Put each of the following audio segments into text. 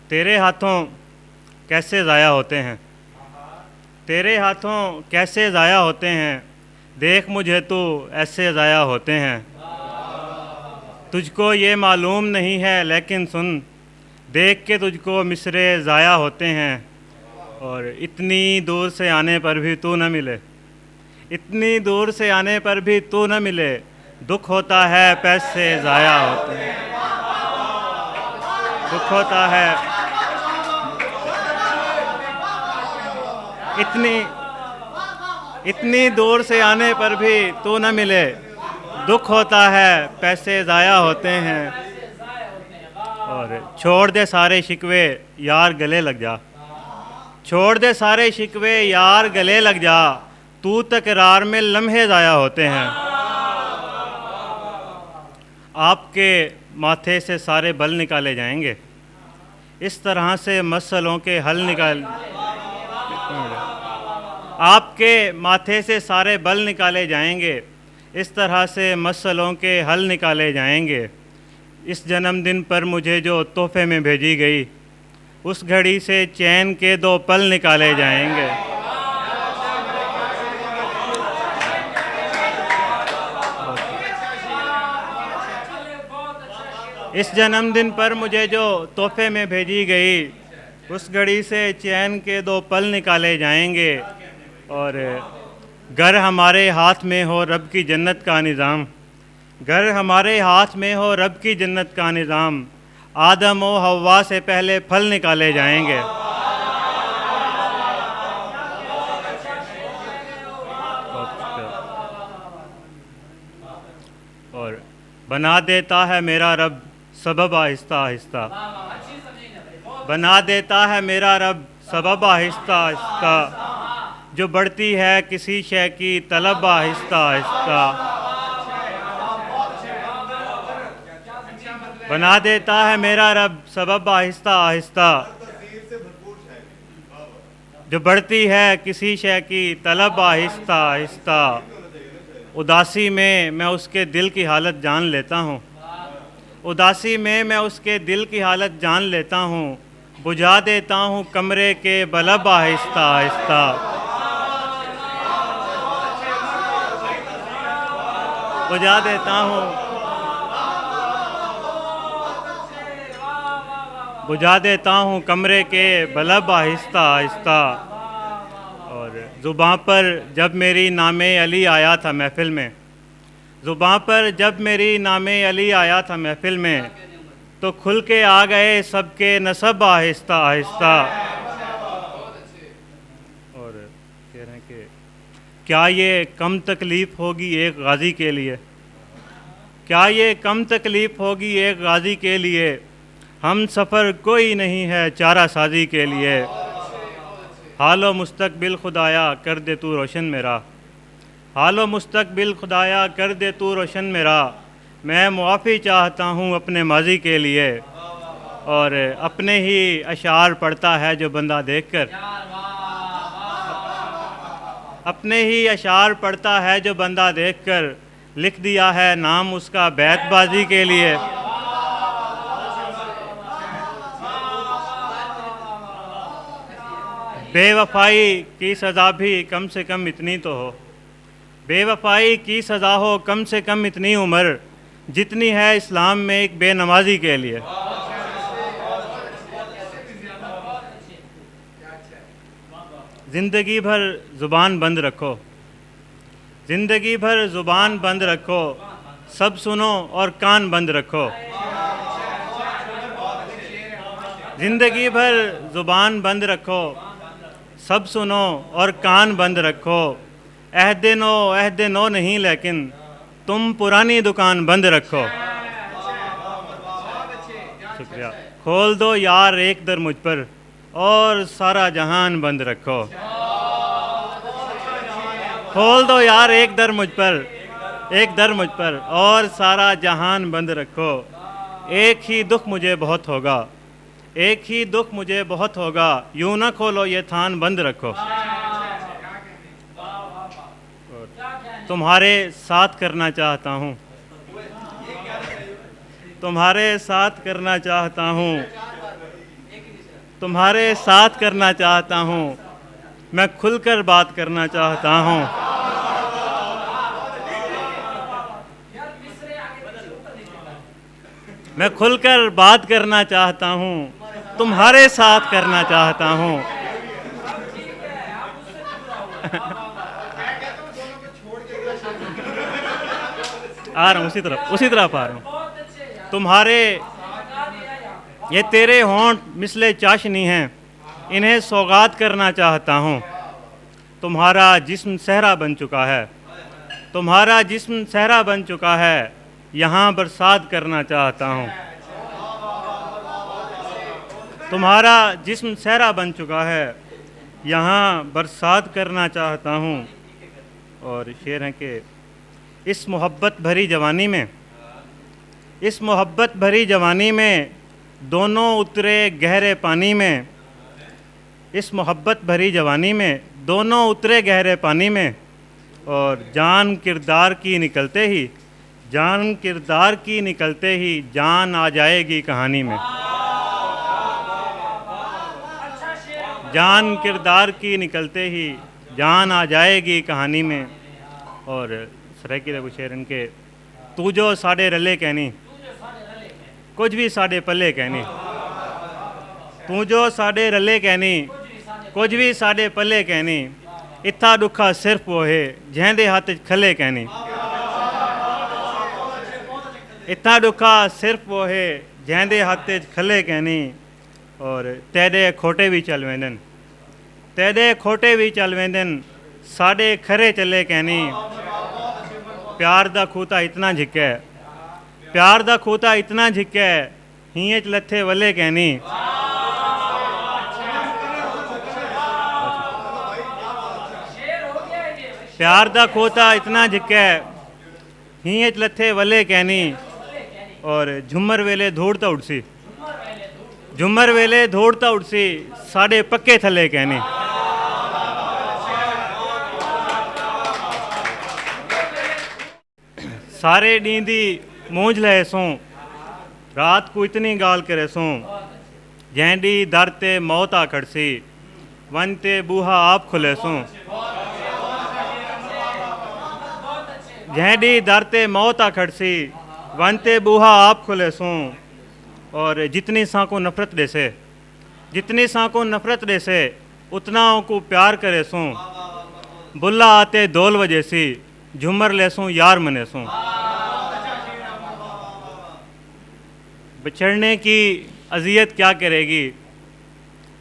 तेरे हाथों कैसे ज़ाया होते हैं, तेरे हाथों कैसे ज़ाया होते हैं, देख मुझे तो ऐसे ज़ाया होते हैं। तुझको ये मालूम नहीं है लेकिन सुन, देख के तुझको मिसरे ज़ाया होते हैं। और इतनी दूर से आने पर भी तू न मिले, इतनी दूर से आने पर भी तू न मिले, दुख होता है पैसे ज़ाया होते हैं। दुख होता है इतनी इतनी दूर से आने पर भी तू न मिले, दुख होता है पैसे ज़ाया होते हैं। और छोड़ दे सारे शिकवे यार गले लग जा, छोड़ दे सारे शिकवे यार गले लग जा, तू तकरार में लम्हे ज़ाया होते हैं। आपके माथे से सारे बल निकाले जाएंगे, इस तरह से मसलों के हल निकाल, आपके माथे से सारे बल निकाले जाएंगे, इस तरह से मसलों के हल निकाले जाएंगे। इस जन्मदिन पर मुझे जो तोहफे में भेजी गई, उस घड़ी से चैन के 2 पल निकाले जाएंगे। इस जन्मदिन पर मुझे जो तोहफे में भेजी गई, उस घड़ी से चैन के 2 पल निकाले जाएंगे। और घर हमारे हाथ में हो रब की जन्नत का निज़ाम, घर हमारे हाथ में हो रब की जन्नत का निज़ाम, आदम व हव्वा से पहले फल निकाले जाएंगे। और बना देता है मेरा रब सबब आहिस्ता आहिस्ता, बना देता है मेरा रब सबब आहिस्ता आहिस्ता, जो बढ़ती है किसी शय की तलब आहिस्ता आहिस्ता। बना देता है मेरा रब सबब आहिस्ता आहिस्ता, जो बढ़ती है किसी शय की तलब आहिस्ता आहिस्ता। उदासी में मैं उसके दिल की हालत जान लेता हूँ, उदासी में मैं उसके दिल की हालत जान लेता हूँ, बुझा देता हूँ कमरे के बलब आहिस्ता आहिस्ता। बुझा देता हूँ, बुझा देता हूँ कमरे के बलब आहिस्ता आहिस्ता। और ज़ुबां पर जब मेरी नामे अली आया था महफ़िल में, ज़ुबां पर जब मेरी नामे अली आया था महफ़िल में, तो खुल के आ गए सबके नसब आहिस्ता आहिस्ता। और कह रहे हैं कि क्या ये कम तकलीफ़ होगी एक गाज़ी के लिए, क्या ये कम तकलीफ़ होगी एक गाज़ी के लिए, हम सफ़र कोई नहीं है चारा साजी के लिए। हालो मुस्तकबिल खुदाया कर दे तू रोशन मेरा, हालो मुस्तकबिल खुदाया कर दे तू रोशन मेरा, मैं मुआफ़ी चाहता हूँ अपने माजी के लिए। और अपने ही अशार पढ़ता है जो बंदा देखकर, अपने ही अशार पढ़ता है जो बंदा देखकर, लिख दिया है नाम उसका बैतबाजी के लिए। बेवफाई की सज़ा भी कम से कम इतनी तो हो, बेवफाई की सज़ा हो कम से कम इतनी उम्र, जितनी है इस्लाम में एक बेनमाजी के लिए। ज़िंदगी भर ज़ुबान बंद रखो, ज़िंदगी भर ज़ुबान बंद रखो, सब सुनो और कान बंद रखो। ज़िंदगी भर ज़ुबान बंद रखो, सब सुनो और कान बंद रखो। अहद नो नहीं लेकिन तुम पुरानी दुकान बंद रखो। शुक्रिया। खोल दो यार एक दर मुझ पर और सारा जहान बंद रखो। खोल दो यार एक दर मुझ पर, एक दर मुझ पर और सारा जहान बंद रखो। एक ही दुख मुझे बहुत होगा, एक ही दुख मुझे बहुत होगा, यूं ना खोलो ये थान बंद रखो। तुम्हारे साथ करना चाहता हूँ, तुम्हारे साथ करना चाहता हूँ, तुम्हारे साथ करना चाहता हूँ, मैं खुलकर बात करना चाहता हूँ। मैं खुलकर बात करना चाहता हूँ, तुम्हारे साथ करना चाहता हूँ। आ रहा हूँ उसी तरफ आ रहा हूँ। तुम्हारे ये तेरे होंठ मिसले चाशनी हैं, इन्हें सौगात करना चाहता हूँ। तुम्हारा जिस्म सहरा बन चुका है, तुम्हारा जिस्म सहरा बन चुका है, यहाँ बरसात करना चाहता हूँ। तुम्हारा जिस्म सहरा बन चुका है, यहाँ बरसात करना चाहता हूँ। और शेर है कि इस मोहब्बत भरी जवानी में, इस मोहब्बत भरी जवानी में दोनों उतरे गहरे पानी में। इस मोहब्बत भरी जवानी में दोनों उतरे गहरे पानी में। और जान किरदार की निकलते ही, जान किरदार की निकलते ही जान आ जाएगी कहानी में। जान किरदार की निकलते ही जान आ जाएगी कहानी में। और सराकी दे शेर इनके तू जो साढ़े रले कहनी, कुछ भी साढ़े पल्ले कहनी। तू जो साढ़े रले कहनी, कुछ भी साढ़े पल्ले कहनी। इत्था दुखा सिर्फ वो है जैंदे हाथ खले कहनी। इत्था दुखा सिर्फ वो है जैंदे हाथ खले कहनी। और तेरे खोटे भी चल वेंदन, तेरे खोटे भी चल वेंदन, साढ़े खरे चले कहनी। प्यार दा खूता इतना झिकै, प्यार दा खूता इतना झिकै, हिये च लथे वले कहनी। प्यार दा खोता इतना झिकै, हिये च लथे वले कहनी। और झुमर वेले धोड़ता उड़सी, झुमर वेले धोड़ता उड़सी, साढ़े पक्के थले कहनी। सारे नींदी मूंझ लहे सों, रात को इतनी गाल करे सों। जैंडी दर ते मौत आ खड़सी, वन ते बूहा आप खुले सों। जैंडी दर ते मौत आ खड़सी, वन ते बूहा आप खुले सों। और जितनी सा को नफरत दे से, जितनी सा को नफरत दे से, उतना को प्यार करे सों। बुल्ला आते दोल वजह सी, झुमर ले सों यार मने सों। बिछड़ने की अजियत क्या करेगी,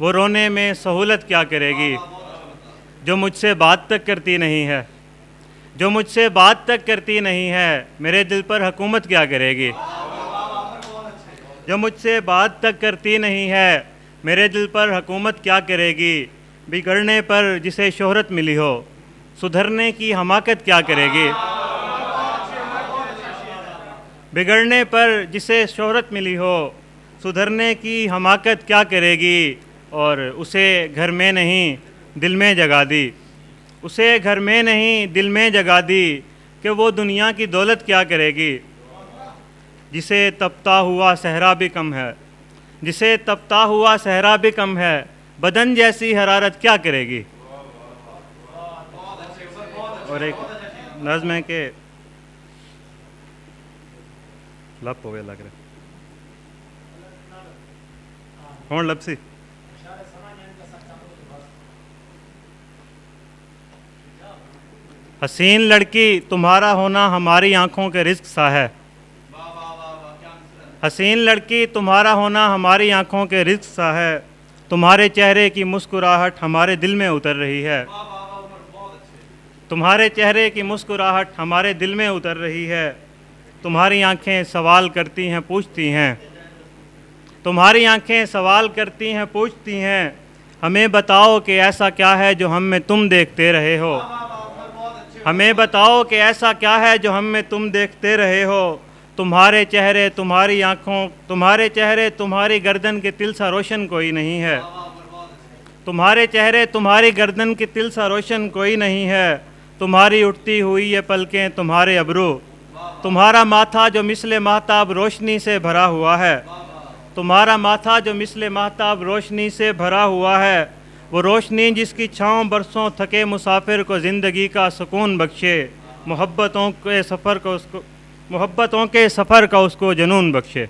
वो रोने में सहूलत क्या करेगी। जो मुझसे बात तक करती नहीं है, जो मुझसे बात तक करती नहीं है, मेरे दिल पर हुकूमत क्या करेगी। जो मुझसे बात तक करती नहीं है, मेरे दिल पर हुकूमत क्या करेगी। बिगड़ने पर जिसे शोहरत मिली हो, सुधरने की हमाकत क्या करेगी। बिगड़ने पर जिसे शोहरत मिली हो, सुधरने की हमाकत क्या करेगी। और उसे घर में नहीं दिल में जगा दी, उसे घर में नहीं दिल में जगा दी, कि वो दुनिया की दौलत क्या करेगी। जिसे तपता हुआ सहरा भी कम है, जिसे तपता हुआ सहरा भी कम है, बदन जैसी हरारत क्या करेगी। और एक नज़्म है कि लप हो गया लग रहा कौन लपसी। हसीन लड़की तुम्हारा होना हमारी आंखों के रिस्क सा है। हसीन लड़की तुम्हारा होना हमारी आंखों के रिस्क सा है। तुम्हारे चेहरे की मुस्कुराहट हमारे दिल में उतर रही है। तुम्हारे चेहरे की मुस्कुराहट हमारे दिल में उतर रही है। तुम्हारी आंखें सवाल करती हैं पूछती हैं, तुम्हारी आंखें सवाल करती हैं पूछती हैं, हमें बताओ कि ऐसा क्या है जो हम में तुम देखते रहे हो। हमें बताओ कि ऐसा क्या है जो हम में तुम देखते रहे हो। तुम्हारे चेहरे तुम्हारी आँखों, तुम्हारे चेहरे तुम्हारी गर्दन के तिल सा रोशन कोई नहीं है। तुम्हारे चेहरे तुम्हारी गर्दन के तिल सा रोशन कोई नहीं है। तुम्हारी उठती हुई ये पलकें तुम्हारे अबरू, तुम्हारा माथा जो मिसले महताब रोशनी से भरा हुआ है। तुम्हारा माथा जो मिसले महताब रोशनी से भरा हुआ है, वो रोशनी जिसकी छाँव बरसों थके मुसाफिर को ज़िंदगी का सुकून बख्शे, मोहब्बतों के सफ़र का उसको जुनून बख्शे।